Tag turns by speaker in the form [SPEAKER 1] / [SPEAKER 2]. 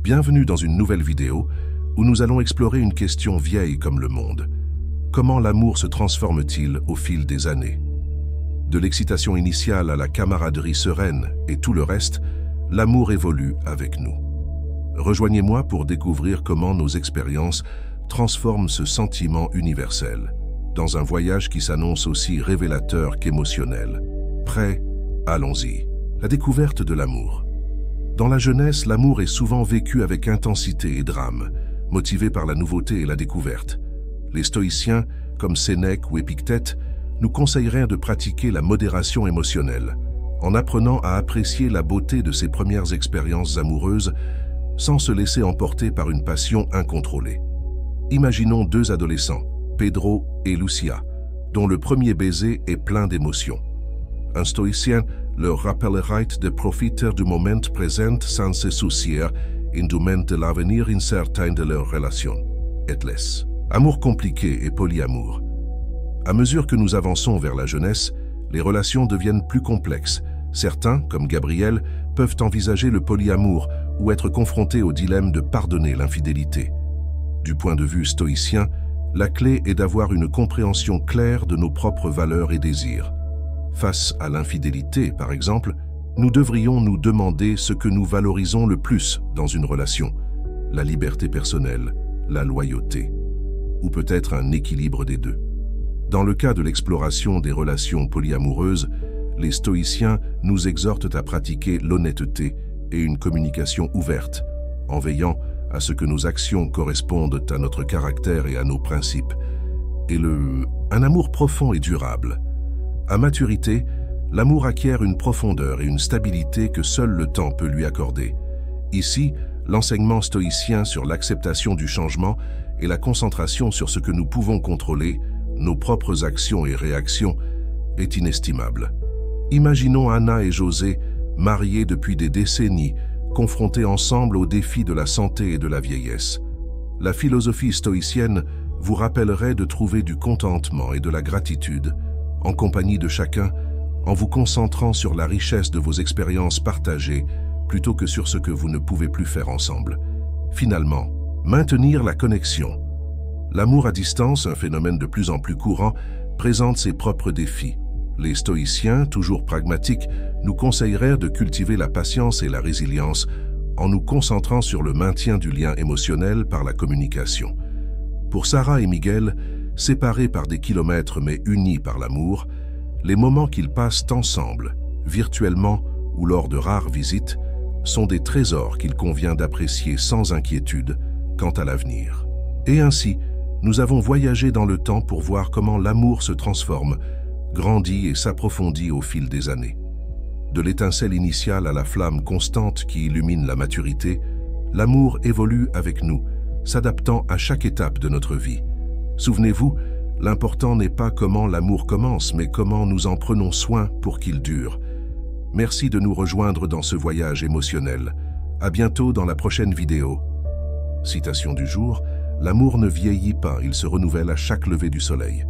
[SPEAKER 1] Bienvenue dans une nouvelle vidéo où nous allons explorer une question vieille comme le monde. Comment l'amour se transforme-t-il au fil des années? De l'excitation initiale à la camaraderie sereine et tout le reste, l'amour évolue avec nous. Rejoignez-moi pour découvrir comment nos expériences transforment ce sentiment universel, dans un voyage qui s'annonce aussi révélateur qu'émotionnel. Prêt? Allons-y. La découverte de l'amour. Dans la jeunesse, l'amour est souvent vécu avec intensité et drame, motivé par la nouveauté et la découverte. Les stoïciens, comme Sénèque ou Épictète, nous conseilleraient de pratiquer la modération émotionnelle, en apprenant à apprécier la beauté de ces premières expériences amoureuses sans se laisser emporter par une passion incontrôlée. Imaginons deux adolescents, Pedro et Lucia, dont le premier baiser est plein d'émotions. Un stoïcien leur rappellerait de profiter du moment présent sans se soucier indûment de l'avenir incertain de leur relation. Etles. Amour compliqué et polyamour. À mesure que nous avançons vers la jeunesse, les relations deviennent plus complexes. Certains, comme Gabriel, peuvent envisager le polyamour ou être confrontés au dilemme de pardonner l'infidélité. Du point de vue stoïcien, la clé est d'avoir une compréhension claire de nos propres valeurs et désirs. Face à l'infidélité, par exemple, nous devrions nous demander ce que nous valorisons le plus dans une relation, la liberté personnelle, la loyauté, ou peut-être un équilibre des deux. Dans le cas de l'exploration des relations polyamoureuses, les stoïciens nous exhortent à pratiquer l'honnêteté et une communication ouverte, en veillant à ce que nos actions correspondent à notre caractère et à nos principes, et un amour profond et durable. À maturité, l'amour acquiert une profondeur et une stabilité que seul le temps peut lui accorder. Ici, l'enseignement stoïcien sur l'acceptation du changement et la concentration sur ce que nous pouvons contrôler, nos propres actions et réactions, est inestimable. Imaginons Anna et José, mariés depuis des décennies, confrontés ensemble aux défis de la santé et de la vieillesse. La philosophie stoïcienne vous rappellerait de trouver du contentement et de la gratitude, en compagnie de chacun, en vous concentrant sur la richesse de vos expériences partagées plutôt que sur ce que vous ne pouvez plus faire ensemble. Finalement, maintenir la connexion. L'amour à distance, un phénomène de plus en plus courant, présente ses propres défis. Les stoïciens, toujours pragmatiques, nous conseilleraient de cultiver la patience et la résilience en nous concentrant sur le maintien du lien émotionnel par la communication. Pour Sarah et Miguel, séparés par des kilomètres mais unis par l'amour, les moments qu'ils passent ensemble, virtuellement ou lors de rares visites, sont des trésors qu'il convient d'apprécier sans inquiétude quant à l'avenir. Et ainsi, nous avons voyagé dans le temps pour voir comment l'amour se transforme, grandit et s'approfondit au fil des années. De l'étincelle initiale à la flamme constante qui illumine la maturité, l'amour évolue avec nous, s'adaptant à chaque étape de notre vie. Souvenez-vous, l'important n'est pas comment l'amour commence, mais comment nous en prenons soin pour qu'il dure. Merci de nous rejoindre dans ce voyage émotionnel. À bientôt dans la prochaine vidéo. Citation du jour, l'amour ne vieillit pas, il se renouvelle à chaque lever du soleil.